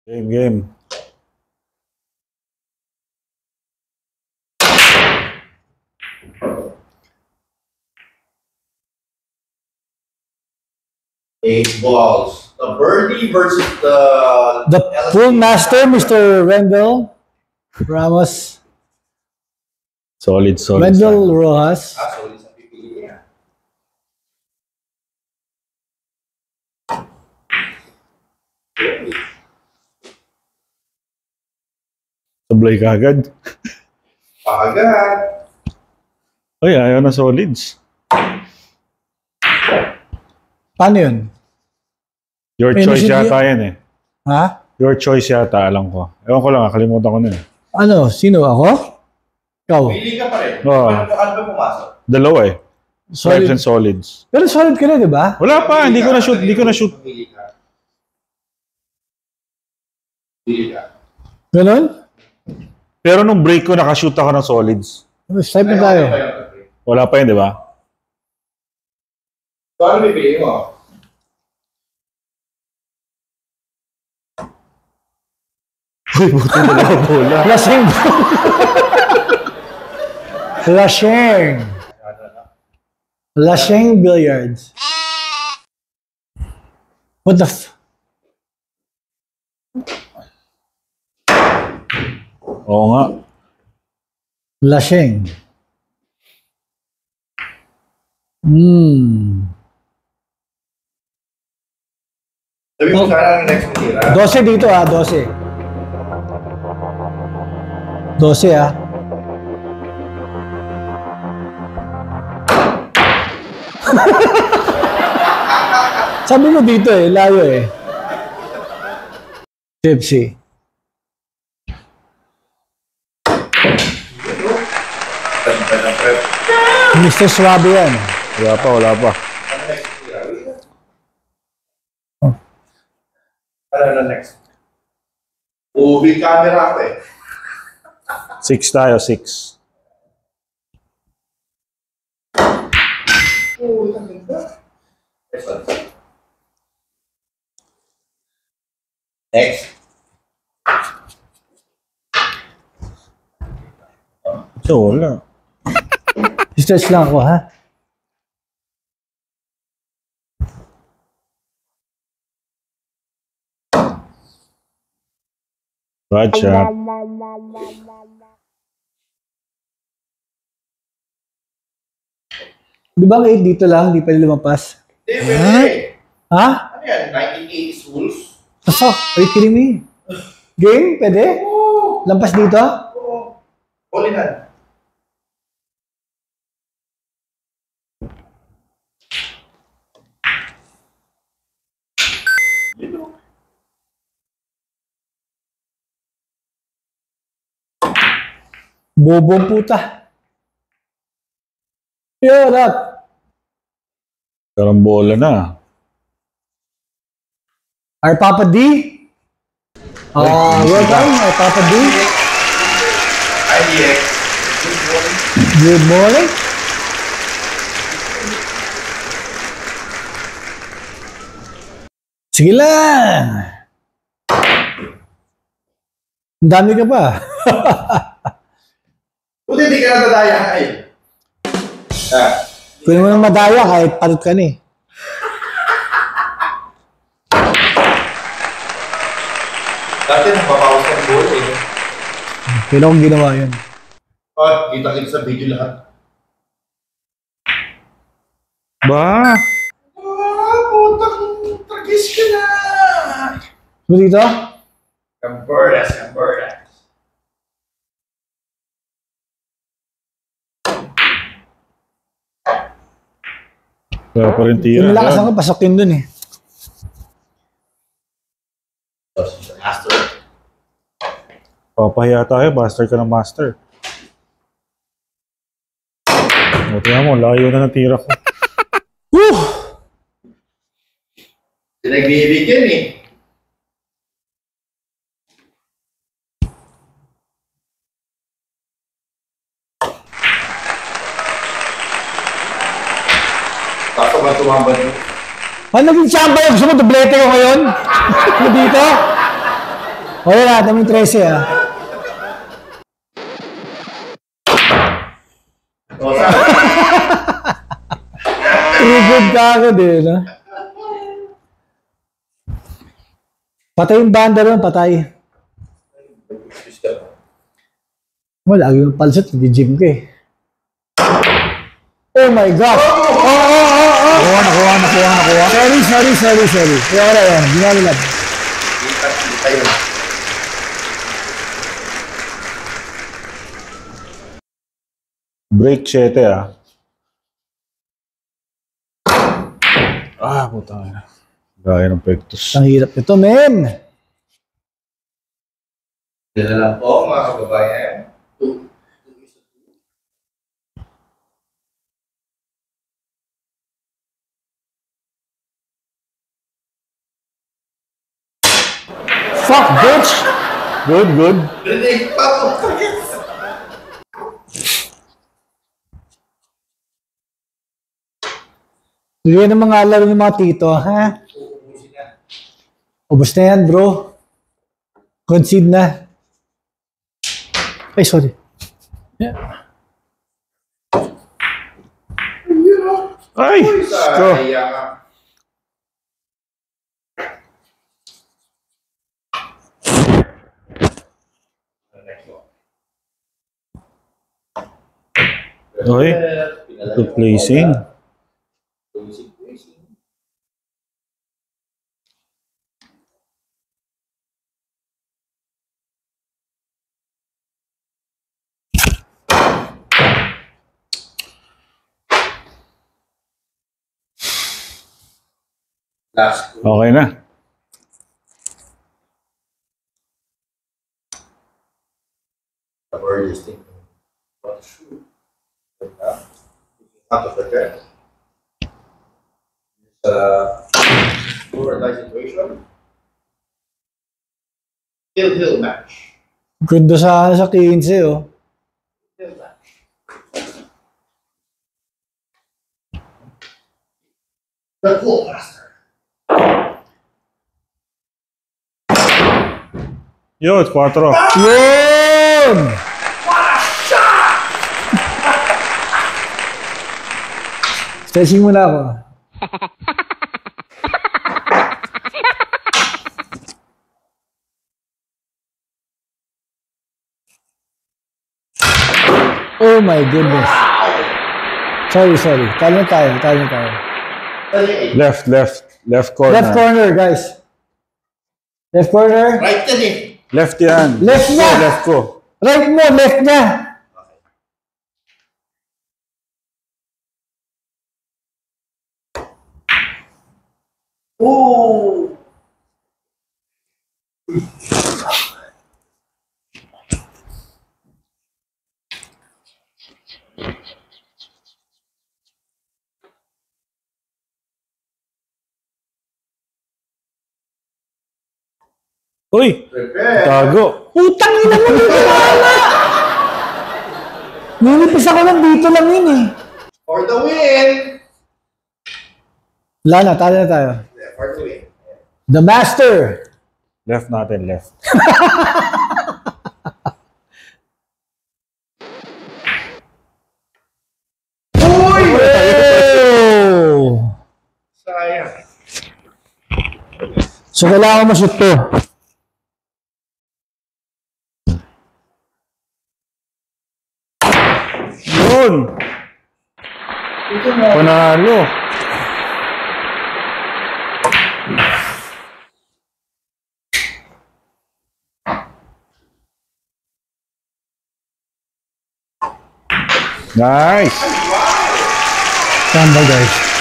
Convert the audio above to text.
Game. Eight balls. The birdie versus the full master, Mr. Wendell Ramos. Solid. Wendell Rojas. Solid sa pipili niya. Sablay ka agad. Agad. Ay, ayaw na solids. Paano yun? Your choice yata yan eh. Ha? Your choice yata, alam ko. Ewan ko lang, kalimutan ko na eh. Ano? Sino? Ako? Ikaw? Pili ka pa rin. Oo. Ano ba pumasok? Dalawa eh. Stripes Solid. and solids. Pero solid ka na, di ba? Wala pa, hindi ko na shoot. Pili ka. Pili ka. Ganon? Pero nung break ko, nakashoot ako ng solids. Stripe na tayo. Wala pa yun, di ba? So, ano pipili mo? Uy, buti na lang bola. Lasing. Lasing. Lasing Billiards. What the Oo nga. Lasing. Sabi mo sana ang next tira. 12 dito 12. 12 Sabi mo dito layo Tipsy. Mr. Suave yan. Wala pa. Ano na next? Ubi camera ko eh. 6 tayo, 6. Next. So, wala. Stretch lang ako, ha? Bad shot. Di ba ang 8 dito lang? Di pa lumampas? Pwede. Ha? Ano yan? 1980s rules? Asa? Are you kidding me? Game? Pwede? Lampas dito? Oo. Bolinan. Bobong puta. Yo, Rat. Karambola na. Our Papa D. Welcome, our Papa D. Hi, DX. Good morning. Sige lang. Ang dami ka pa. Buti hindi ka natadaya kayo. Kung mo nang madaya kahit parot ka ni. Dati napapawas ng goal eh. Pero kung ginawa yun. Kita-kita sa video lahat. Ba? Putang tragis ka na! Ano dito? Camperdas. Wala pa rin tira. Yung malakas ako, pasok yun dun eh. Master. Papahiya tayo, master ka ng master. O, tingnan mo, layo na ng tira ko. Woo! Pinagbibigyan eh. Tapos ba tumambad mo? Ano naging samba yung gusto mo? Dublete ko ngayon? Ano dito? O yan na, daming 13 ah. O, saan? Triggered ka agad eh, no? Patay yung banda ron, patay. Wala, lagi yung palsat, nag-gym ka eh. Oh my God! Nakuha. Sorry. Kaya wala yan, ginagalag. Kita yun. Break 7 ah. Putang ina. Gaya ng pektos. Ang hirap nito, men! Yan na lang po, mga kababayan. Fuck, bitch! Good. Grenade pa po. Bigyan ng mga laro ng mga tito, ha? Ubus na yan, bro. Concede na. Ay, sorry. Ay! Ko. Sayang. Okay. Good placing. Last. Okay na. Where you think? What to shoot? Out of the net. It's a four die situation. Hill match. Ganda sa 15, oh. Hill match. The Cool Master. Yo, 4. Yun! Stretching muna ako. Oh my goodness. Sorry. Talo na tayo. Left corner. Left corner, guys. Left corner. Right yan eh. Left yan. Left niya. Left ko. Right mo, left niya. Oh! Uy! Prepare. Tago. Putang ina mo, hindi wala. Nilipis ako lang dito lang yun eh. For the win! Wala na, talo na tayo. Yeah, for the win. The Master. Left natin, left. Uy! Oh! Sayang. So, kailangan mo shoot to. Yun! Panalo. Nice! Tama, guys.